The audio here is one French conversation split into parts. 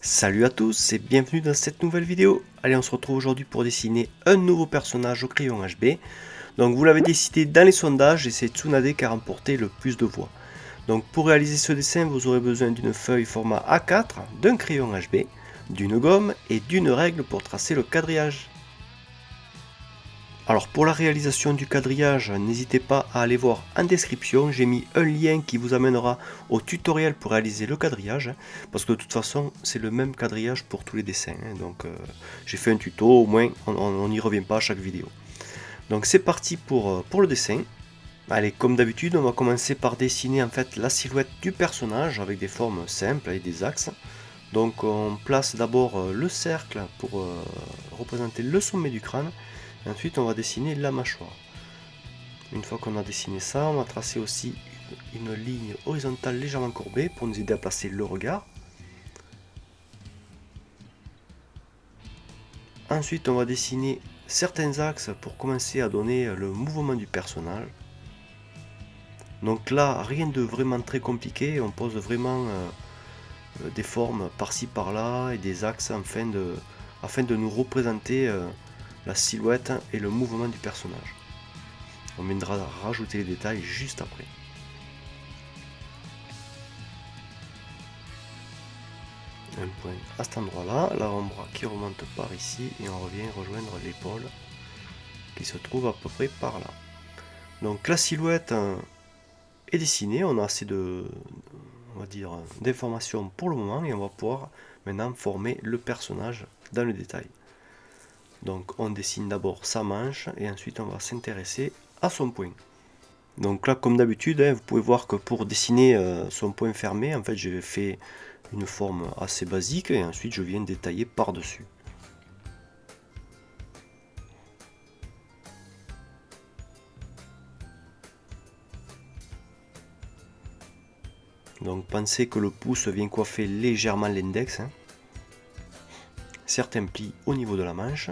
Salut à tous et bienvenue dans cette nouvelle vidéo. Allez, on se retrouve aujourd'hui pour dessiner un nouveau personnage au crayon HB. Donc vous l'avez décidé dans les sondages et c'est Tsunade qui a remporté le plus de voix. Donc pour réaliser ce dessin, vous aurez besoin d'une feuille format A4, d'un crayon HB, d'une gomme et d'une règle pour tracer le quadrillage. Alors pour la réalisation du quadrillage, n'hésitez pas à aller voir en description, j'ai mis un lien qui vous amènera au tutoriel pour réaliser le quadrillage, parce que de toute façon c'est le même quadrillage pour tous les dessins, donc j'ai fait un tuto, au moins on n'y revient pas à chaque vidéo. Donc c'est parti pour le dessin. Allez, comme d'habitude, on va commencer par dessiner en fait la silhouette du personnage avec des formes simples et des axes. Donc on place d'abord le cercle pour représenter le sommet du crâne. Et ensuite on va dessiner la mâchoire. Une fois qu'on a dessiné ça, on va tracer aussi une ligne horizontale légèrement courbée pour nous aider à placer le regard. Ensuite on va dessiner certains axes pour commencer à donner le mouvement du personnage. Donc là, rien de vraiment très compliqué, on pose vraiment des formes par-ci par-là et des axes afin de nous représenter la silhouette et le mouvement du personnage. On viendra rajouter les détails juste après. Un point à cet endroit-là, l'avant-bras qui remonte par ici et on revient rejoindre l'épaule qui se trouve à peu près par là. Donc la silhouette est dessinée, on a assez on va dire, d'informations pour le moment et on va pouvoir maintenant former le personnage dans le détail. Donc on dessine d'abord sa manche et ensuite on va s'intéresser à son poing. Donc là comme d'habitude, vous pouvez voir que pour dessiner son poing fermé, en fait j'ai fait une forme assez basique et ensuite je viens détailler par-dessus. Donc pensez que le pouce vient coiffer légèrement l'index. Certains plis au niveau de la manche.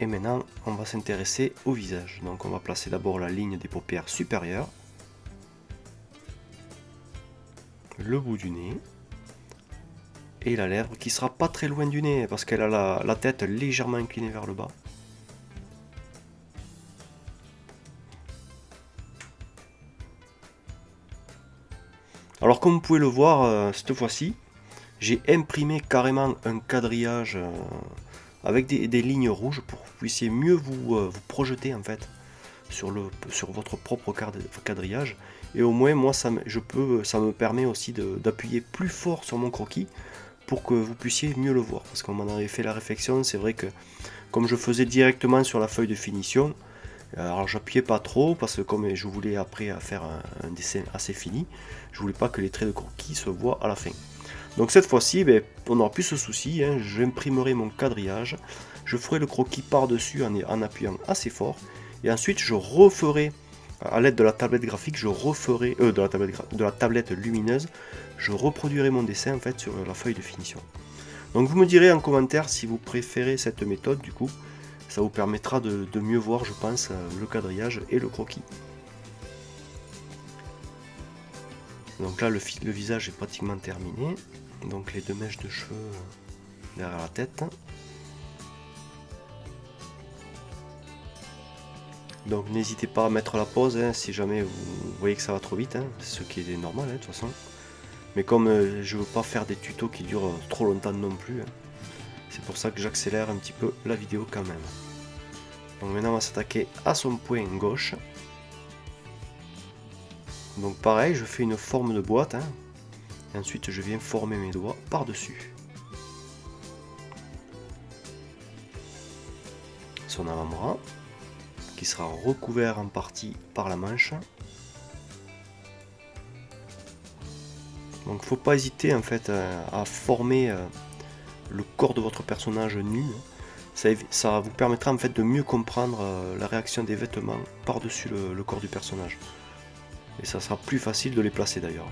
Et maintenant on va s'intéresser au visage. Donc on va placer d'abord la ligne des paupières supérieures. Le bout du nez. Et la lèvre qui sera pas très loin du nez parce qu'elle a la tête légèrement inclinée vers le bas. Alors comme vous pouvez le voir cette fois-ci, j'ai imprimé carrément un quadrillage avec des lignes rouges pour que vous puissiez mieux vous projeter en fait sur votre propre quadrillage. Et au moins moi ça me permet aussi d'appuyer plus fort sur mon croquis pour que vous puissiez mieux le voir. Parce qu'on m'en avait fait la réflexion, c'est vrai que comme je faisais directement sur la feuille de finition, alors j'appuyais pas trop parce que comme je voulais après faire un dessin assez fini, je voulais pas que les traits de croquis se voient à la fin. Donc cette fois-ci, on n'aura plus ce souci, j'imprimerai mon quadrillage, je ferai le croquis par-dessus en appuyant assez fort, et ensuite je referai, à l'aide de la tablette graphique, de la tablette lumineuse, je reproduirai mon dessin en fait sur la feuille de finition. Donc vous me direz en commentaire si vous préférez cette méthode du coup, ça vous permettra de mieux voir je pense le quadrillage et le croquis. Donc là le visage est pratiquement terminé, donc les deux mèches de cheveux derrière la tête. Donc n'hésitez pas à mettre la pause si jamais vous voyez que ça va trop vite, ce qui est normal de toute façon. Mais comme je veux pas faire des tutos qui durent trop longtemps non plus, c'est pour ça que j'accélère un petit peu la vidéo quand même. Donc maintenant on va s'attaquer à son poing gauche. Donc pareil, je fais une forme de boîte, et ensuite je viens former mes doigts par-dessus. Son avant-bras, qui sera recouvert en partie par la manche. Donc faut pas hésiter en fait à former le corps de votre personnage nu. Ça vous permettra en fait de mieux comprendre la réaction des vêtements par-dessus le corps du personnage. Et ça sera plus facile de les placer d'ailleurs.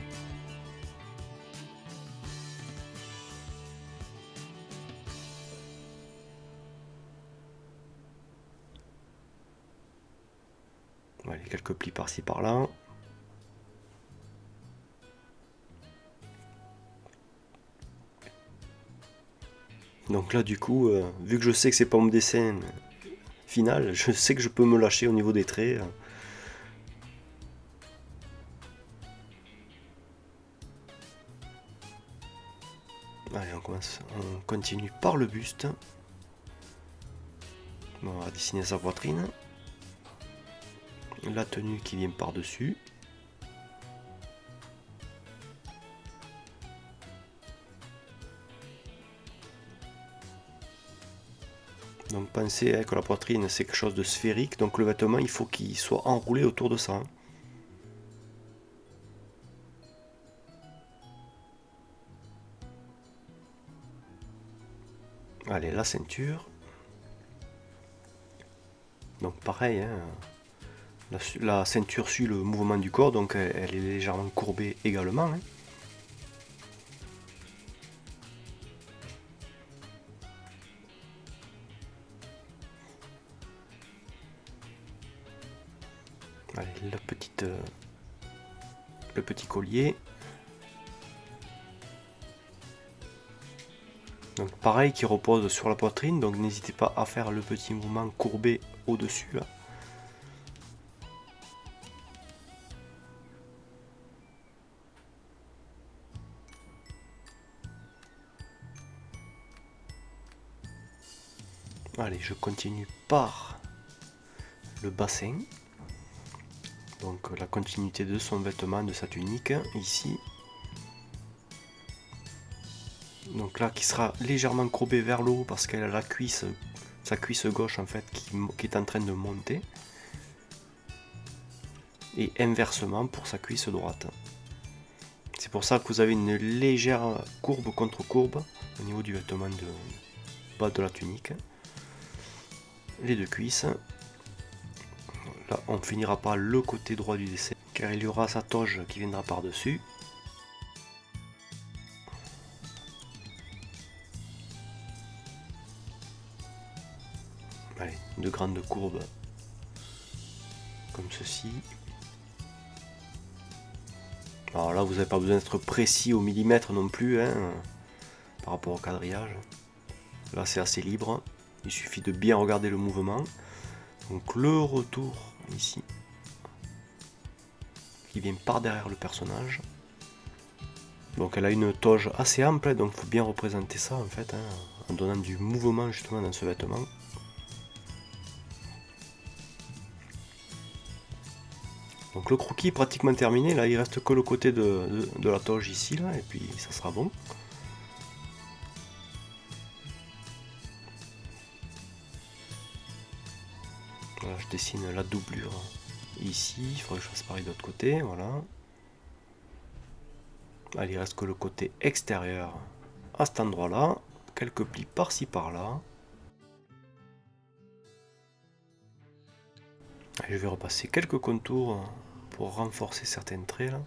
Voilà, quelques plis par-ci par-là. Donc là du coup, vu que je sais que c'est pas mon dessin final, je sais que je peux me lâcher au niveau des traits. Allez, on continue par le buste. Bon, on va dessiner sa poitrine. La tenue qui vient par-dessus. Donc pensez que la poitrine c'est quelque chose de sphérique, donc le vêtement il faut qu'il soit enroulé autour de ça. Allez, la ceinture. Donc pareil, hein, la ceinture suit le mouvement du corps, donc elle est légèrement courbée également. Hein. Allez, le petit collier. Donc pareil qui repose sur la poitrine, donc n'hésitez pas à faire le petit mouvement courbé au-dessus. Là. Allez, je continue par le bassin. Donc la continuité de son vêtement, de sa tunique, ici. Donc là, qui sera légèrement courbé vers le haut parce qu'elle a la cuisse, sa cuisse gauche en fait, qui est en train de monter. Et inversement pour sa cuisse droite. C'est pour ça que vous avez une légère courbe contre courbe au niveau du vêtement de bas de la tunique. Les deux cuisses. Là, on finira par le côté droit du dessin car il y aura sa toge qui viendra par-dessus. Allez, de grandes courbes comme ceci. Alors là, vous n'avez pas besoin d'être précis au millimètre non plus hein, par rapport au quadrillage. Là, c'est assez libre. Il suffit de bien regarder le mouvement. Donc le retour ici qui vient par derrière le personnage. Donc elle a une toge assez ample, donc il faut bien représenter ça en fait, hein, en donnant du mouvement justement dans ce vêtement. Donc le croquis est pratiquement terminé, là il reste que le côté de la toge ici, là, et puis ça sera bon. Voilà, je dessine la doublure ici, il faudrait que je fasse pareil de l'autre côté, voilà. Là, il reste que le côté extérieur à cet endroit là, quelques plis par-ci par-là. Je vais repasser quelques contours pour renforcer certains traits là.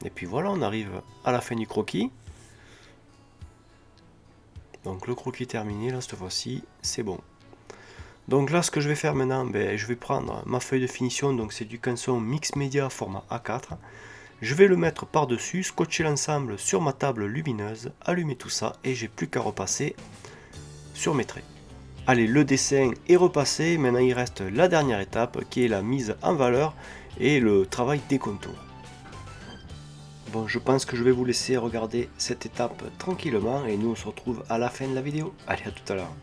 Et puis voilà, on arrive à la fin du croquis. Donc le croquis terminé, là cette fois-ci, c'est bon. Donc là, ce que je vais faire maintenant, je vais prendre ma feuille de finition, donc c'est du canson Mix Media format A4. Je vais le mettre par-dessus, scotcher l'ensemble sur ma table lumineuse, allumer tout ça, et j'ai plus qu'à repasser sur mes traits. Allez, le dessin est repassé, maintenant il reste la dernière étape, qui est la mise en valeur et le travail des contours. Bon, je pense que je vais vous laisser regarder cette étape tranquillement et nous on se retrouve à la fin de la vidéo. Allez, à tout à l'heure.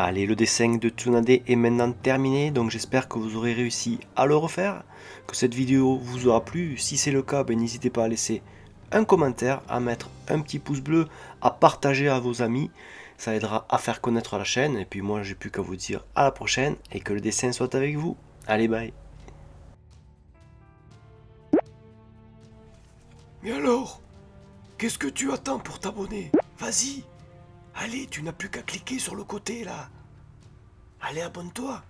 Allez, le dessin de Tsunade est maintenant terminé, donc j'espère que vous aurez réussi à le refaire, que cette vidéo vous aura plu. Si c'est le cas, n'hésitez pas à laisser un commentaire, à mettre un petit pouce bleu, à partager à vos amis. Ça aidera à faire connaître la chaîne. Et puis moi, j'ai plus qu'à vous dire à la prochaine et que le dessin soit avec vous. Allez, bye. Mais alors, qu'est-ce que tu attends pour t'abonner? Vas-y, allez, tu n'as plus qu'à cliquer sur le côté là. Allez, abonne-toi.